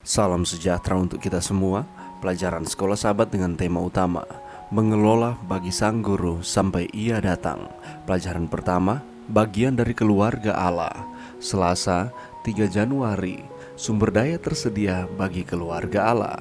Salam sejahtera untuk kita semua. Pelajaran Sekolah Sahabat dengan tema utama mengelola bagi sang guru sampai ia datang. Pelajaran pertama, bagian dari keluarga Allah. Selasa, 3 Januari. Sumber daya tersedia bagi keluarga Allah.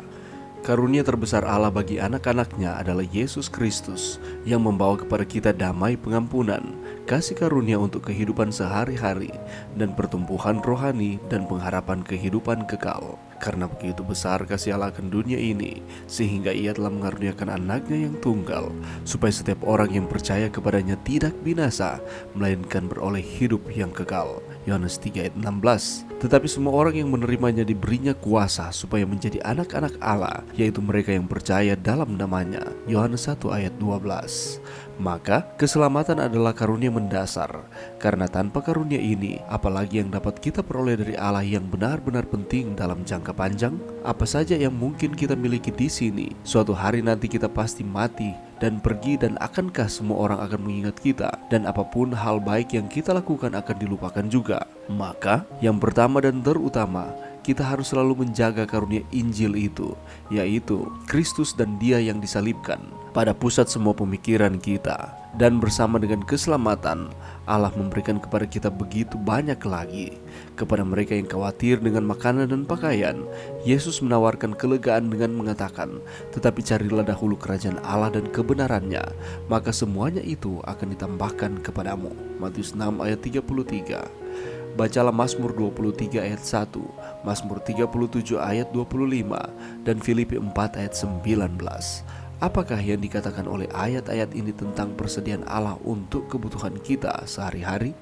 Karunia terbesar Allah bagi anak-anaknya adalah Yesus Kristus yang membawa kepada kita damai pengampunan, kasih karunia untuk kehidupan sehari-hari, dan pertumbuhan rohani dan pengharapan kehidupan kekal. Karena begitu besar kasih Allah akan dunia ini, sehingga ia telah mengaruniakan anaknya yang tunggal, supaya setiap orang yang percaya kepadanya tidak binasa, melainkan beroleh hidup yang kekal. Yohanes 3 ayat 16. Tetapi semua orang yang menerimanya diberinya kuasa supaya menjadi anak-anak Allah, yaitu mereka yang percaya dalam namanya. Yohanes 1 ayat 12. Maka keselamatan adalah karunia mendasar, karena tanpa karunia ini, apalagi yang dapat kita peroleh dari Allah yang benar-benar penting dalam jangka panjang? Apa saja yang mungkin kita miliki di sini? Suatu hari nanti kita pasti mati dan pergi, dan akankah semua orang akan mengingat kita? Dan apapun hal baik yang kita lakukan akan dilupakan juga. Maka yang pertama dan terutama, kita harus selalu menjaga karunia Injil itu, yaitu Kristus dan Dia yang disalibkan pada pusat semua pemikiran kita. Dan bersama dengan keselamatan, Allah memberikan kepada kita begitu banyak lagi. Kepada mereka yang khawatir dengan makanan dan pakaian, Yesus menawarkan kelegaan dengan mengatakan, "Tetapi carilah dahulu kerajaan Allah dan kebenarannya, maka semuanya itu akan ditambahkan kepadamu." Matius 6 ayat 33. Bacalah Mazmur 23 ayat 1, Mazmur 37 ayat 25, dan Filipi 4 ayat 19. Apakah yang dikatakan oleh ayat-ayat ini tentang persediaan Allah untuk kebutuhan kita sehari-hari?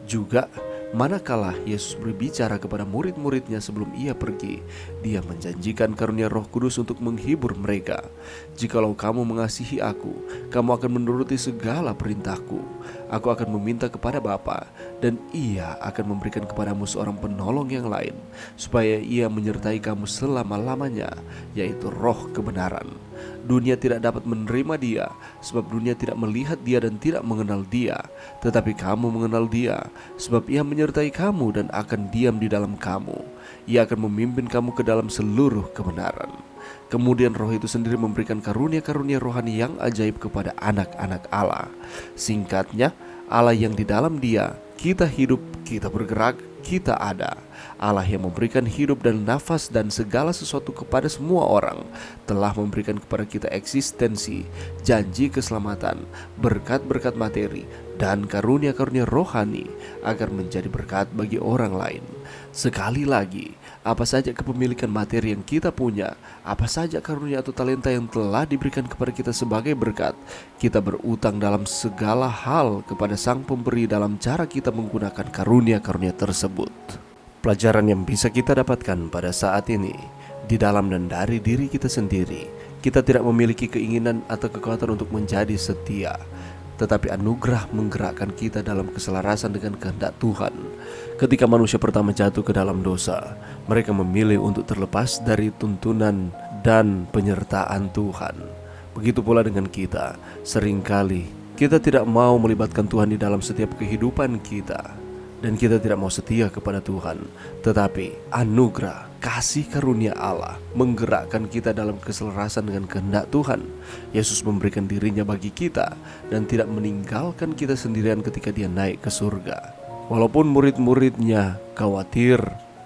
Juga, manakala Yesus berbicara kepada murid-muridnya sebelum ia pergi, Dia menjanjikan karunia Roh Kudus untuk menghibur mereka. "Jikalau kamu mengasihi aku, kamu akan menuruti segala perintahku. Aku akan meminta kepada Bapa, dan Ia akan memberikan kepadamu seorang penolong yang lain, supaya Ia menyertai kamu selama-lamanya, yaitu Roh kebenaran. Dunia tidak dapat menerima Dia, sebab dunia tidak melihat Dia dan tidak mengenal Dia. Tetapi kamu mengenal Dia, sebab Ia menyertai kamu dan akan diam di dalam kamu. Ia akan memimpin kamu ke dalam seluruh kebenaran." Kemudian Roh itu sendiri memberikan karunia-karunia rohani yang ajaib kepada anak-anak Allah. Singkatnya, Allah yang di dalam Dia, kita hidup, kita bergerak, kita ada. Allah yang memberikan hidup dan nafas dan segala sesuatu kepada semua orang, telah memberikan kepada kita eksistensi, janji keselamatan, berkat-berkat materi, dan karunia-karunia rohani agar menjadi berkat bagi orang lain. Sekali lagi, apa saja kepemilikan materi yang kita punya, apa saja karunia atau talenta yang telah diberikan kepada kita sebagai berkat, kita berutang dalam segala hal kepada Sang Pemberi dalam cara kita menggunakan karunia-karunia tersebut. Pelajaran yang bisa kita dapatkan pada saat ini, di dalam dan dari diri kita sendiri, kita tidak memiliki keinginan atau kekuatan untuk menjadi setia, tetapi anugerah menggerakkan kita dalam keselarasan dengan kehendak Tuhan. Ketika manusia pertama jatuh ke dalam dosa, mereka memilih untuk terlepas dari tuntunan dan penyertaan Tuhan. Begitu pula dengan kita, seringkali kita tidak mau melibatkan Tuhan di dalam setiap kehidupan kita, dan kita tidak mau setia kepada Tuhan. Tetapi anugerah, kasih karunia Allah menggerakkan kita dalam keselarasan dengan kehendak Tuhan. Yesus memberikan dirinya bagi kita dan tidak meninggalkan kita sendirian ketika Dia naik ke surga. Walaupun murid-muridnya khawatir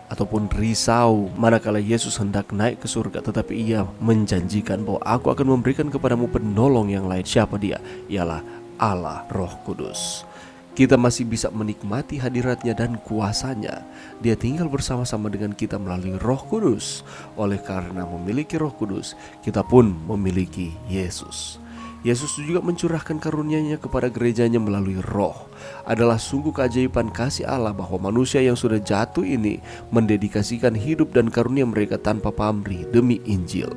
ataupun risau manakala Yesus hendak naik ke surga, tetapi Ia menjanjikan bahwa "Aku akan memberikan kepadamu penolong yang lain." Siapa Dia? Ialah Allah Roh Kudus. Kita masih bisa menikmati hadiratnya dan kuasanya. Dia tinggal bersama-sama dengan kita melalui Roh Kudus. Oleh karena memiliki Roh Kudus, kita pun memiliki Yesus. Yesus juga mencurahkan karunia-Nya kepada gerejanya melalui Roh. Adalah sungguh keajaiban kasih Allah bahwa manusia yang sudah jatuh ini mendedikasikan hidup dan karunia mereka tanpa pamrih demi Injil.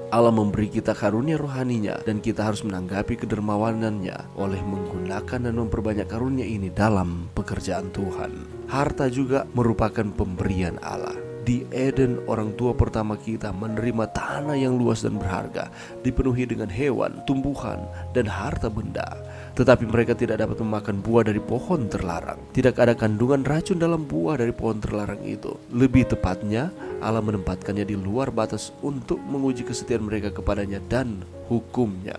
Allah memberi kita karunia rohaninya, dan kita harus menanggapi kedermawanannya oleh menggunakan dan memperbanyak karunia ini dalam pekerjaan Tuhan. Harta juga merupakan pemberian Allah. Di Eden, orang tua pertama kita menerima tanah yang luas dan berharga, dipenuhi dengan hewan, tumbuhan, dan harta benda. Tetapi mereka tidak dapat memakan buah dari pohon terlarang. Tidak ada kandungan racun dalam buah dari pohon terlarang itu. Lebih tepatnya, Allah menempatkannya di luar batas untuk menguji kesetiaan mereka kepadanya dan hukumnya.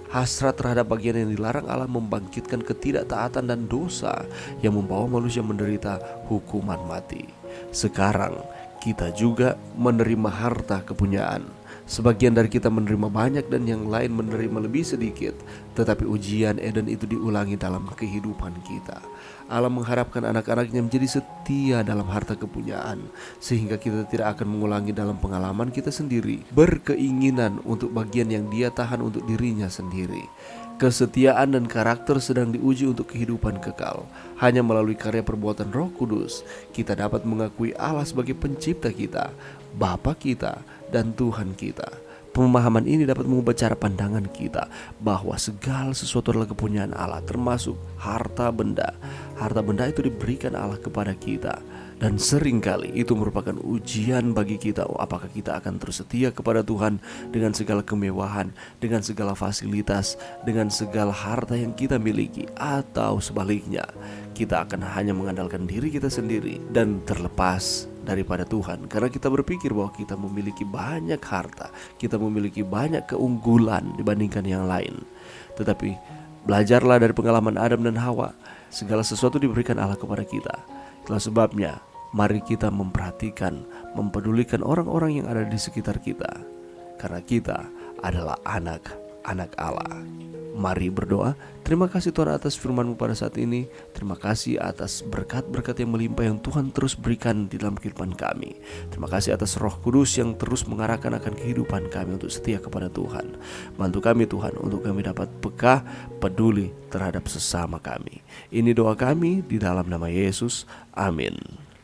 Hasrat terhadap bagian yang dilarang Allah membangkitkan ketidaktaatan dan dosa yang membawa manusia menderita hukuman mati. Sekarang kita juga menerima harta kepunyaan. Sebagian dari kita menerima banyak dan yang lain menerima lebih sedikit. Tetapi ujian Eden itu diulangi dalam kehidupan kita. Allah mengharapkan anak-anaknya menjadi setia dalam harta kepunyaan, sehingga kita tidak akan mengulangi dalam pengalaman kita sendiri, berkeinginan untuk bagian yang Dia tahan untuk dirinya sendiri. Kesetiaan dan karakter sedang diuji untuk kehidupan kekal. Hanya melalui karya perbuatan Roh Kudus, kita dapat mengakui Allah sebagai pencipta kita, Bapa kita, dan Tuhan kita. Pemahaman ini dapat mengubah cara pandangan kita bahwa segala sesuatu adalah kepunyaan Allah, termasuk harta benda. Harta benda itu diberikan Allah kepada kita, dan seringkali itu merupakan ujian bagi kita. Apakah kita akan terus setia kepada Tuhan dengan segala kemewahan, dengan segala fasilitas, dengan segala harta yang kita miliki, atau sebaliknya kita akan hanya mengandalkan diri kita sendiri dan terlepas daripada Tuhan, karena kita berpikir bahwa kita memiliki banyak harta, kita memiliki banyak keunggulan dibandingkan yang lain. Tetapi belajarlah dari pengalaman Adam dan Hawa. Segala sesuatu diberikan Allah kepada kita. Itulah sebabnya mari kita memperhatikan, mempedulikan orang-orang yang ada di sekitar kita, karena kita adalah anak-anak Allah. Mari berdoa. Terima kasih Tuhan atas firman-Mu pada saat ini. Terima kasih atas berkat-berkat yang melimpah yang Tuhan terus berikan di dalam kehidupan kami. Terima kasih atas Roh Kudus yang terus mengarahkan akan kehidupan kami untuk setia kepada Tuhan. Bantu kami Tuhan untuk kami dapat peka, peduli terhadap sesama kami. Ini doa kami di dalam nama Yesus. Amin.